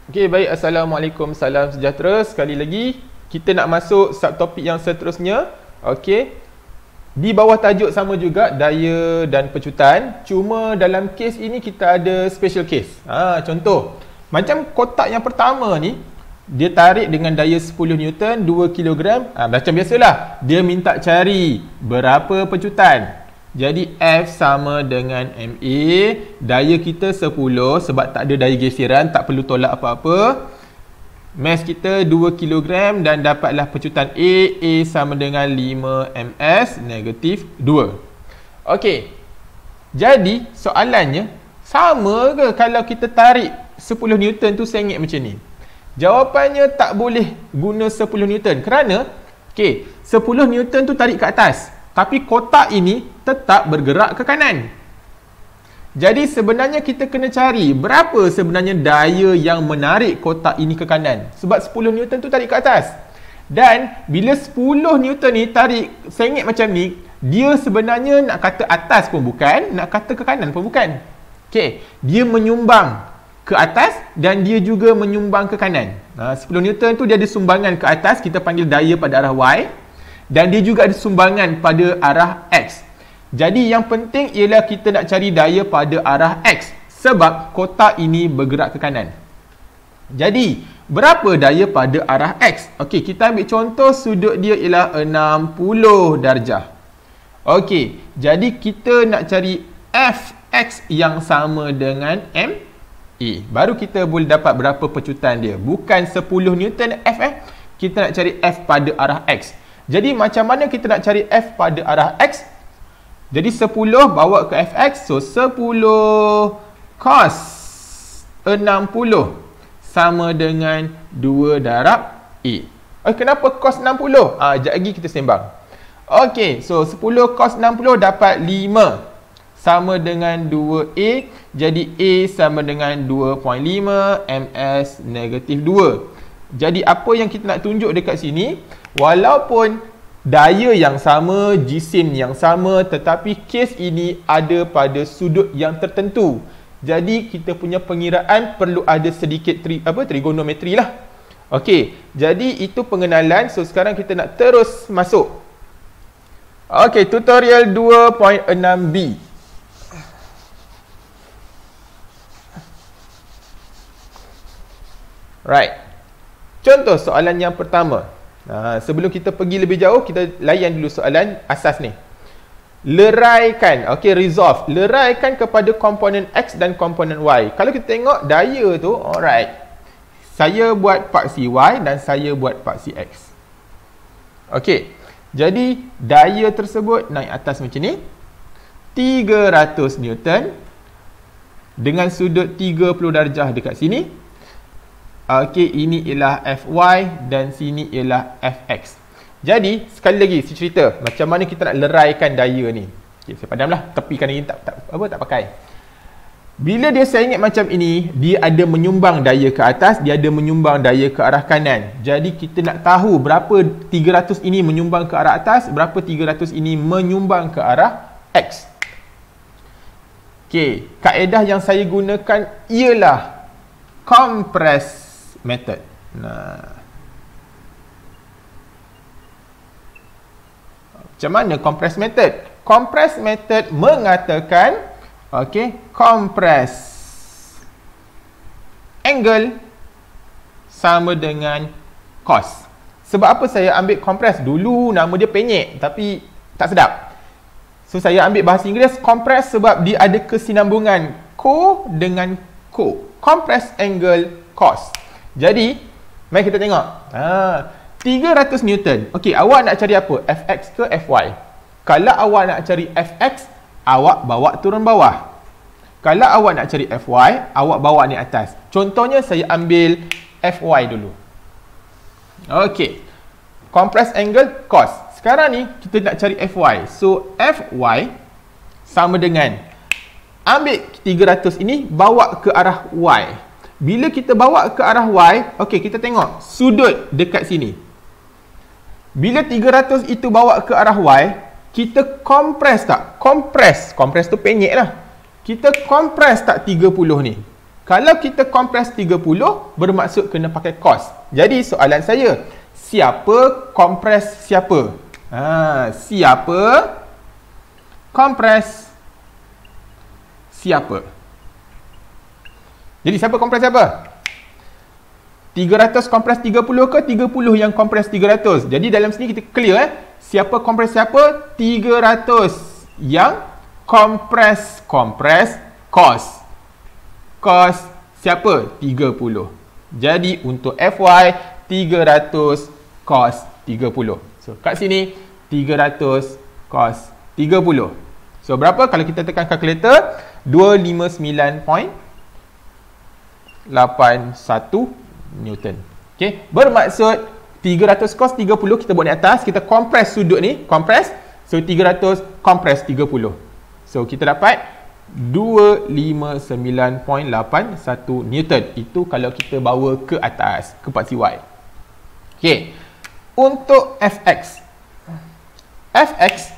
Okey, baik. Assalamualaikum, salam sejahtera. Sekali lagi, kita nak masuk subtopik yang seterusnya. Okey. Di bawah tajuk sama juga, daya dan pecutan. Cuma dalam kes ini kita ada special case. Contoh, macam kotak yang pertama ni, dia tarik dengan daya 10 Newton, 2 kg. Macam biasalah, dia minta cari berapa pecutan. Jadi F sama dengan MA, daya kita 10 sebab tak ada daya geseran, tak perlu tolak apa-apa. Mass kita 2 kg dan dapatlah pecutan A sama dengan 5 ms negatif 2. Okey, jadi soalannya, sama ke kalau kita tarik 10 Newton tu sengit macam ni? Jawapannya tak boleh guna 10 Newton kerana, okey, 10 Newton tu tarik ke atas, tapi kotak ini tetap bergerak ke kanan. Jadi sebenarnya kita kena cari berapa sebenarnya daya yang menarik kotak ini ke kanan. Sebab 10 Newton tu tarik ke atas. Dan bila 10 Newton ni tarik sengit macam ni, dia sebenarnya nak kata atas pun bukan, nak kata ke kanan pun bukan. Okey, dia menyumbang ke atas dan dia juga menyumbang ke kanan. 10 Newton tu dia ada sumbangan ke atas, kita panggil daya pada arah Y. Dan dia juga ada sumbangan pada arah X. Jadi yang penting ialah kita nak cari daya pada arah X. Sebab kotak ini bergerak ke kanan. Jadi, berapa daya pada arah X? Okey, kita ambil contoh sudut dia ialah 60 darjah. Okey, jadi kita nak cari Fx yang sama dengan MA. Baru kita boleh dapat berapa pecutan dia. Bukan 10 Newton F. Kita nak cari F pada arah X. Jadi macam mana kita nak cari F pada arah X? Jadi 10 bawa ke Fx. So 10 cos 60 sama dengan 2 darab A. Kenapa cos 60? Sekejap lagi kita sembang. Okey, so 10 cos 60 dapat 5 sama dengan 2A. Jadi A sama dengan 2.5 ms negatif 2. Jadi apa yang kita nak tunjuk dekat sini, walaupun daya yang sama, jisim yang sama, tetapi kes ini ada pada sudut yang tertentu. Jadi kita punya pengiraan perlu ada sedikit trigonometri lah. Okey, jadi itu pengenalan. So sekarang kita nak terus masuk. Okey, tutorial 2.6b. Right. Contoh soalan yang pertama. Sebelum kita pergi lebih jauh, kita layan dulu soalan asas ni. Leraikan, resolve. Leraikan kepada komponen X dan komponen Y. Kalau kita tengok daya tu, alright. Saya buat paksi Y dan saya buat paksi X. Okey. Jadi, daya tersebut naik atas macam ni. 300 Newton. Dengan sudut 30 darjah dekat sini. Okey, ini ialah Fy dan sini ialah Fx. Jadi, sekali lagi saya cerita macam mana kita nak leraikan daya ni. Okey, saya padamlah, tepikan ini tak pakai. Bila dia sengit macam ini, dia ada menyumbang daya ke atas, dia ada menyumbang daya ke arah kanan. Jadi, kita nak tahu berapa 300 ini menyumbang ke arah atas, berapa 300 ini menyumbang ke arah X. Okey, kaedah yang saya gunakan ialah compress method. Macam mana compress method? Compress method mengatakan, compress angle sama dengan cos. Sebab apa saya ambil compress? Dulu nama dia penyek tapi tak sedap. So saya ambil bahasa Inggeris compress sebab dia ada kesinambungan co dengan co. Compress angle cos. Jadi, mari kita tengok. 300 Newton. Okey, awak nak cari apa? Fx ke Fy? Kalau awak nak cari Fx, awak bawa turun bawah. Kalau awak nak cari Fy, awak bawa ni atas. Contohnya, saya ambil Fy dulu. Okey. Compress angle cos. Sekarang ni, kita nak cari Fy. So, Fy sama dengan, ambil 300 ini, bawa ke arah Y. Bila kita bawa ke arah Y, kita tengok sudut dekat sini. Bila 300 itu bawa ke arah Y, kita compress tak? Compress tu penyek lah. Kita compress tak 30 ni? Kalau kita kompres 30, bermaksud kena pakai cos. Jadi soalan saya, siapa kompres siapa? Siapa kompres siapa? Jadi siapa kompres siapa? 300 kompres 30 ke 30 yang kompres 300? Jadi dalam sini kita clear siapa kompres siapa? 300 yang kompres cos. Cos siapa? 30. Jadi untuk FY 300 cos 30. So kat sini 300 cos 30. So berapa kalau kita tekan kalkulator? 259.81 Newton. Okey, bermaksud 300 cos 30 kita buat ni atas, kita kompres sudut ni, kompres. So 300 kompres 30. So kita dapat 259.81 Newton. Itu kalau kita bawa ke atas, ke part CY. Okey. Untuk Fx. Fx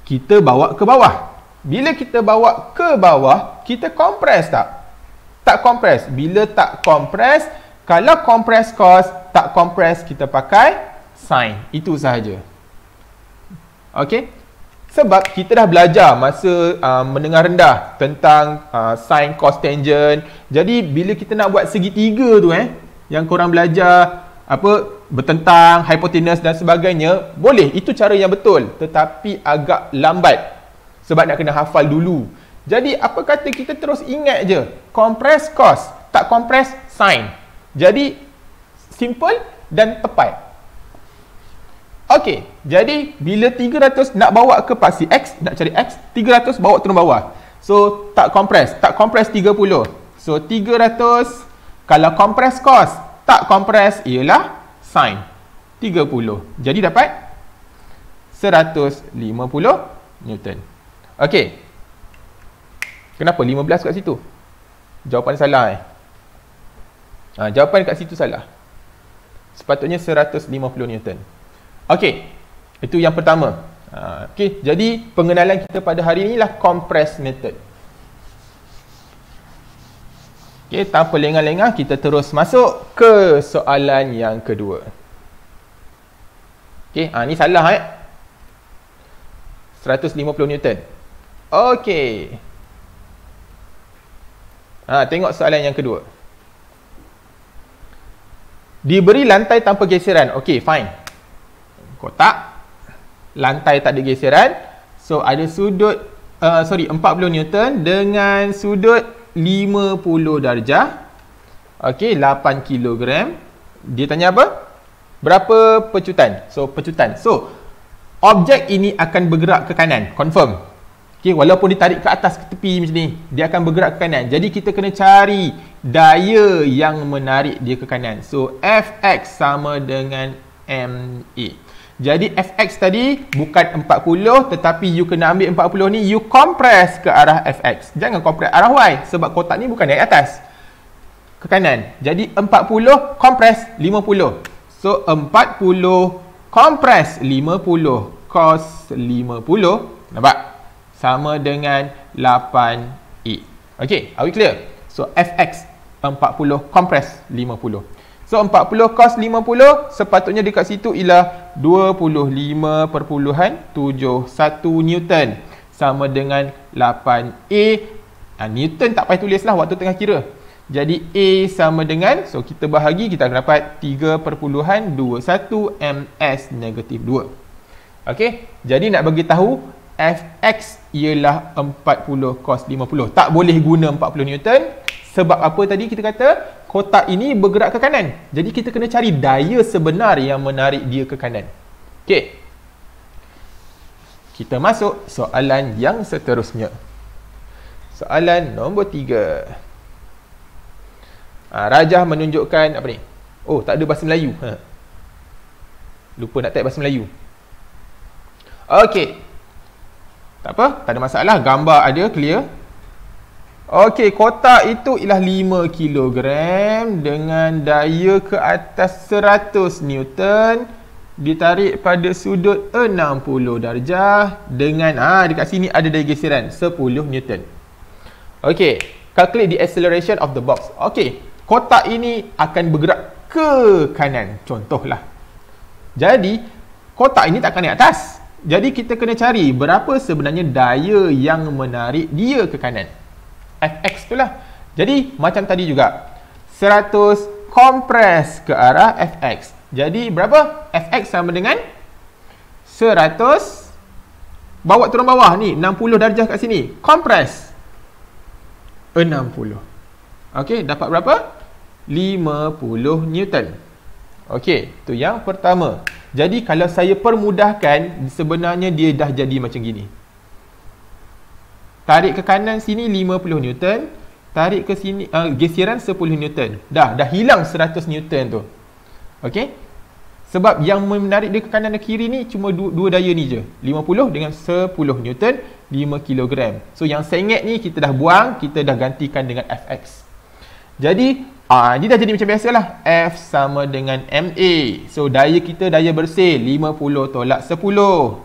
kita bawa ke bawah. Bila kita bawa ke bawah, kita kompres tak? Tak kompres. Bila tak kompres, kalau kompres cos, tak kompres, kita pakai sin. Itu sahaja. Okey. Sebab kita dah belajar masa menengah rendah tentang sin, cos, tangent. Jadi bila kita nak buat segitiga tu yang korang belajar bertentang, hipotenus dan sebagainya, boleh, itu cara yang betul, tetapi agak lambat sebab nak kena hafal dulu. Jadi apa kata kita terus ingat je, kompres cos, tak kompres sin. Jadi simple dan tepat. Okey, jadi bila 300 nak bawa ke pasti X, nak cari X, 300 bawa turun bawah. So, tak kompres 30. So, 300, kalau kompres cos, tak kompres ialah sin 30. Jadi dapat 150 Newton. Okey. Kenapa 15 kat situ? Jawapan salah jawapan kat situ salah. Sepatutnya 150 Newton. Okey, itu yang pertama. Okey, jadi pengenalan kita pada hari ini lah compress method. Okey, tanpa lengah-lengah kita terus masuk ke soalan yang kedua. Okey, ni salah 150 Newton. Okey. Tengok soalan yang kedua. Diberi lantai tanpa geseran. Okey, fine. Kotak, lantai tak ada geseran. So ada sudut 40 Newton dengan sudut 50 darjah. Okey, 8 kg. Dia tanya apa? Berapa pecutan? So pecutan. So objek ini akan bergerak ke kanan, confirm. Okey, walaupun ditarik ke atas ke tepi macam ni, dia akan bergerak ke kanan. Jadi kita kena cari daya yang menarik dia ke kanan. So Fx sama dengan ma. Jadi Fx tadi bukan 40, tetapi you kena ambil 40 ni, you compress ke arah Fx. Jangan compress arah Y, sebab kotak ni bukan naik atas, ke kanan. Jadi 40 compress 50. So 40 compress 50 cos 50, nampak? Sama dengan 8A. Okey, are we clear? So Fx 40 compress 50. So 40 cos 50 sepatutnya dekat situ ialah 25.71 Newton sama dengan 8A. Newton tak payah tulis lah waktu tengah kira. Jadi A sama dengan, so kita bahagi, kita akan dapat 3.21 ms negatif 2. Okey, jadi nak bagi tahu Fx ialah 40 cos 50. Tak boleh guna 40 Newton. Sebab apa tadi kita kata? Kotak ini bergerak ke kanan. Jadi kita kena cari daya sebenar yang menarik dia ke kanan. Okey. Kita masuk soalan yang seterusnya. Soalan nombor 3. Rajah menunjukkan apa ni? Oh, tak ada bahasa Melayu. Lupa nak type bahasa Melayu. Okey. Tak apa, tak ada masalah. Gambar ada, clear. Okey, kotak itu ialah 5 kg dengan daya ke atas 100 Newton ditarik pada sudut 60 darjah dengan dekat sini ada daya geseran 10 Newton. Okey, Calculate the acceleration of the box. Okey, kotak ini akan bergerak ke kanan, contohlah. Jadi, kotak ini tak akan naik atas. Jadi, kita kena cari berapa sebenarnya daya yang menarik dia ke kanan. Fx tu lah. Jadi, macam tadi juga. 100 kompres ke arah Fx. Jadi, berapa? Fx sama dengan 100. Bawa turun bawah ni, 60 darjah kat sini. Kompres 60. Okey, dapat berapa? 50 Newton. Okey, tu yang pertama. Jadi kalau saya permudahkan, sebenarnya dia dah jadi macam gini. Tarik ke kanan sini 50 Newton, tarik ke sini geseran 10 Newton. Dah hilang 100 Newton tu. Okey? Sebab yang menarik dia ke kanan dan kiri ni cuma dua daya ni je. 50 dengan 10 Newton, 5 kg. So yang sengit ni kita dah buang, kita dah gantikan dengan Fx. Jadi, ini dah jadi macam biasalah. F sama dengan MA. So daya kita daya bersih 50 tolak 10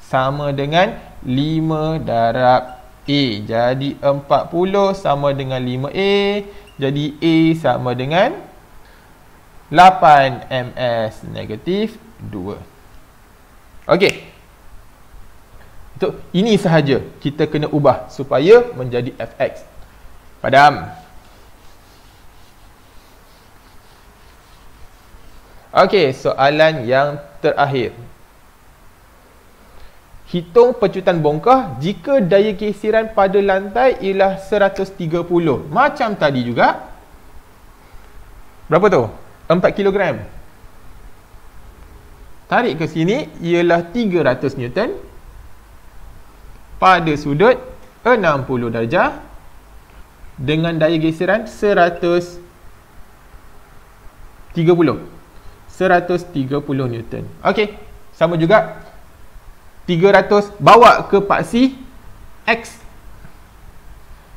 sama dengan 5 darab A. Jadi 40 sama dengan 5A. Jadi A sama dengan 8 ms negatif 2. Okey. Ini sahaja kita kena ubah supaya menjadi Fx. Padam? Okey, soalan yang terakhir. Hitung pecutan bongkah jika daya geseran pada lantai ialah 130. Macam tadi juga. Berapa tu? 4 kg. Tarik ke sini ialah 300 Newton pada sudut 60 darjah dengan daya geseran 130 Newton. Okey, sama juga 300 bawa ke paksi X.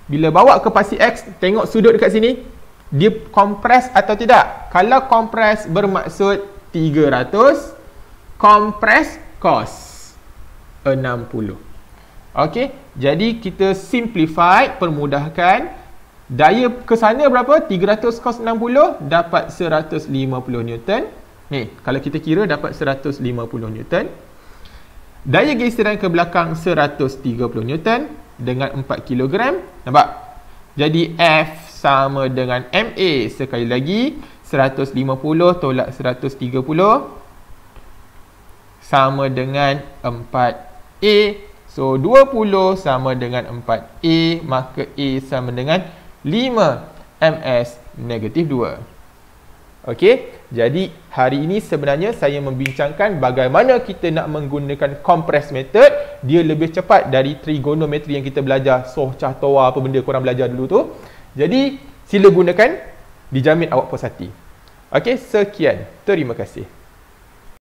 Bila bawa ke paksi X, tengok sudut dekat sini, dia kompres atau tidak? Kalau kompres bermaksud 300, kompres cos 60. Okey, jadi kita simplify, permudahkan. Daya ke sana berapa? 300 cos 60 dapat 150 Newton. Ni, kalau kita kira dapat 150 Newton. Daya geseran ke belakang 130 Newton dengan 4 kg. Nampak? Jadi F sama dengan MA. Sekali lagi, 150 tolak 130 sama dengan 4A. So, 20 sama dengan 4A. Maka A sama dengan 5 ms negatif 2. Okey, jadi hari ini sebenarnya saya membincangkan bagaimana kita nak menggunakan compress method. Dia lebih cepat dari trigonometri yang kita belajar, soh, cah, toa, apa benda korang belajar dulu tu. Jadi, sila gunakan, dijamin awak puas hati. Okey, sekian. Terima kasih.